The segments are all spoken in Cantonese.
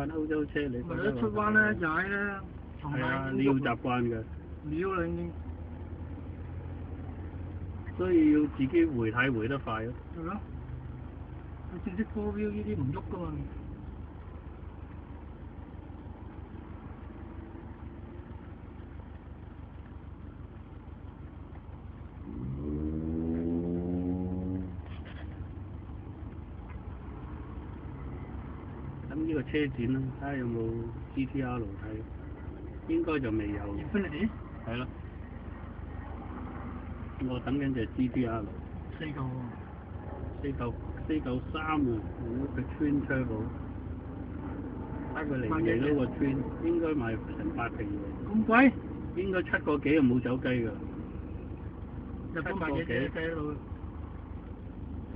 慣歐洲車，你覺得出彎咧踩咧，係啊，你要習慣嘅。料啦已經。所以要自己回軚回得快咯。係咯。你正式 four wheel 呢啲唔喐噶嘛？咁呢個車展啦，睇下有冇 GTR 睇，應該就未有。Infinity？係咯。我等緊就係 GTR。4嚿喎。493啊！如果佢 Twin Turbo，睇佢嚟嗰個 Twin 應該賣成8皮嘢。咁貴？應該7個幾就冇走雞㗎。日本賣幾隻雞佬？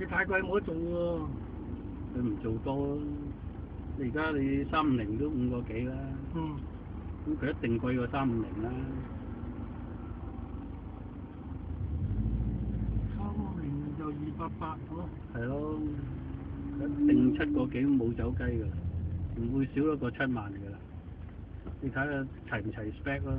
你太貴冇得做喎。佢唔做多咯。你而家你350都5個幾啦。嗯。咁佢一定貴過350啦。350就288咯。係咯，一定7個幾都冇走雞㗎，唔會少得過7萬㗎啦。你睇下齊唔齊 spec 咯。